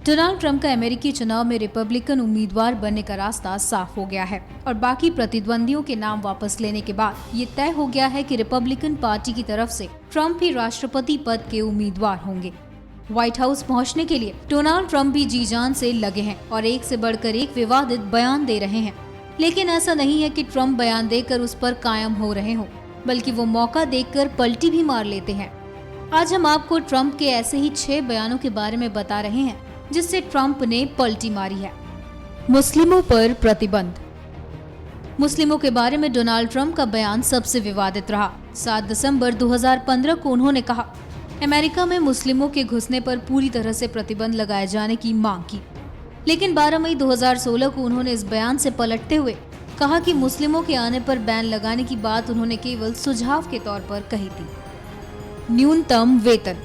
Donald Trump का अमेरिकी चुनाव में रिपब्लिकन उम्मीदवार बनने का रास्ता साफ हो गया है और बाकी प्रतिद्वंदियों के नाम वापस लेने के बाद ये तय हो गया है कि रिपब्लिकन पार्टी की तरफ से ट्रंप ही राष्ट्रपति पद के उम्मीदवार होंगे। व्हाइट हाउस पहुंचने के लिए डोनाल्ड ट्रंप भी जी जान से लगे हैं और एक से बढ़कर एक विवादित बयान दे रहे हैं। लेकिन ऐसा नहीं है कि ट्रंप बयान देकर उस पर कायम हो रहे हों, बल्कि वो मौका देखकर पलटी भी मार लेते हैं। आज हम आपको ट्रंप के ऐसे ही 6 बयानों के बारे में बता रहे हैं जिससे ट्रंप ने पलटी मारी है। मुस्लिमों पर प्रतिबंध। मुस्लिमों के बारे में डोनाल्ड ट्रंप का बयान सबसे विवादित रहा। 7 दिसंबर 2015 को उन्होंने कहा, अमेरिका में मुस्लिमों के घुसने पर पूरी तरह से प्रतिबंध लगाए जाने की मांग की। लेकिन 12 मई 2016 को उन्होंने इस बयान से पलटते हुए कहा कि मुस्लिमों के आने पर बैन लगाने की बात उन्होंने केवल सुझाव के तौर पर कही थी। न्यूनतम वेतन।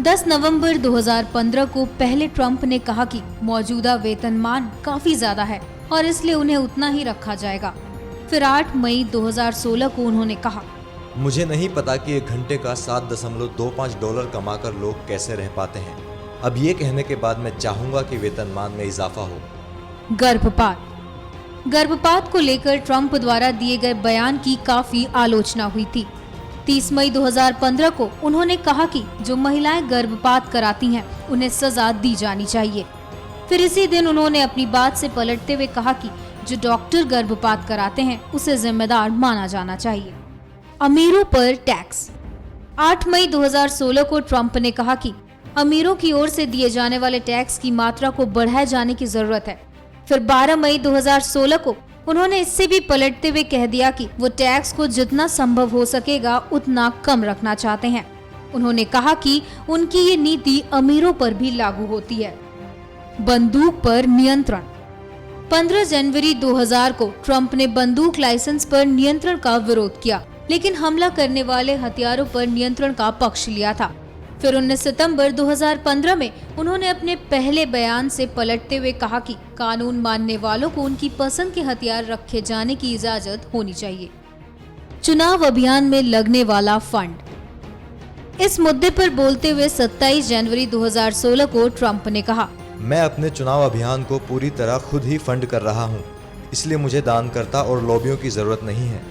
10 नवंबर 2015 को पहले ट्रंप ने कहा कि मौजूदा वेतनमान काफी ज्यादा है और इसलिए उन्हें उतना ही रखा जाएगा। फिर 8 मई 2016 को उन्होंने कहा, मुझे नहीं पता कि एक घंटे का $7.25 कमाकर लोग कैसे रह पाते हैं। अब ये कहने के बाद मैं चाहूंगा कि वेतनमान में इजाफा हो। गर्भपात को लेकर ट्रंप द्वारा दिए गए बयान की काफी आलोचना हुई थी। 30 मई 2015 को उन्होंने कहा कि जो महिलाएं गर्भपात कराती हैं उन्हें सजा दी जानी चाहिए। फिर इसी दिन उन्होंने अपनी बात से पलटते हुए कहा कि जो डॉक्टर गर्भपात कराते हैं उसे जिम्मेदार माना जाना चाहिए। अमीरों पर टैक्स। 8 मई 2016 को ट्रंप ने कहा कि अमीरों की ओर से दिए जाने वाले टैक्स की मात्रा को बढ़ाए जाने की जरूरत है। फिर 12 मई 2016 को उन्होंने इससे भी पलटते हुए कह दिया कि वो टैक्स को जितना संभव हो सकेगा उतना कम रखना चाहते हैं। उन्होंने कहा कि उनकी ये नीति अमीरों पर भी लागू होती है। बंदूक पर नियंत्रण। 15 जनवरी 2000 को ट्रंप ने बंदूक लाइसेंस पर नियंत्रण का विरोध किया, लेकिन हमला करने वाले हथियारों पर नियंत्रण का पक्ष लिया था। फिर 19 सितंबर 2015 में उन्होंने अपने पहले बयान से पलटते हुए कहा कि कानून मानने वालों को उनकी पसंद के हथियार रखे जाने की इजाजत होनी चाहिए। चुनाव अभियान में लगने वाला फंड। इस मुद्दे पर बोलते हुए 27 जनवरी 2016 को ट्रंप ने कहा, मैं अपने चुनाव अभियान को पूरी तरह खुद ही फंड कर रहा हूँ, इसलिए मुझे दानकर्ता और लॉबियों की जरूरत नहीं है।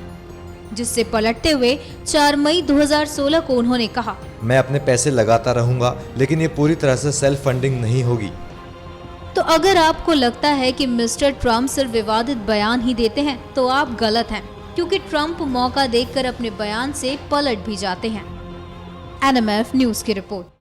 जिससे पलटते हुए 4 मई 2016 को उन्होंने कहा, मैं अपने पैसे लगाता रहूंगा, लेकिन ये पूरी तरह से सेल्फ फंडिंग नहीं होगी। तो अगर आपको लगता है कि मिस्टर ट्रंप सिर्फ विवादित बयान ही देते हैं तो आप गलत हैं, क्योंकि ट्रंप मौका देखकर अपने बयान से पलट भी जाते हैं। NMF न्यूज की रिपोर्ट।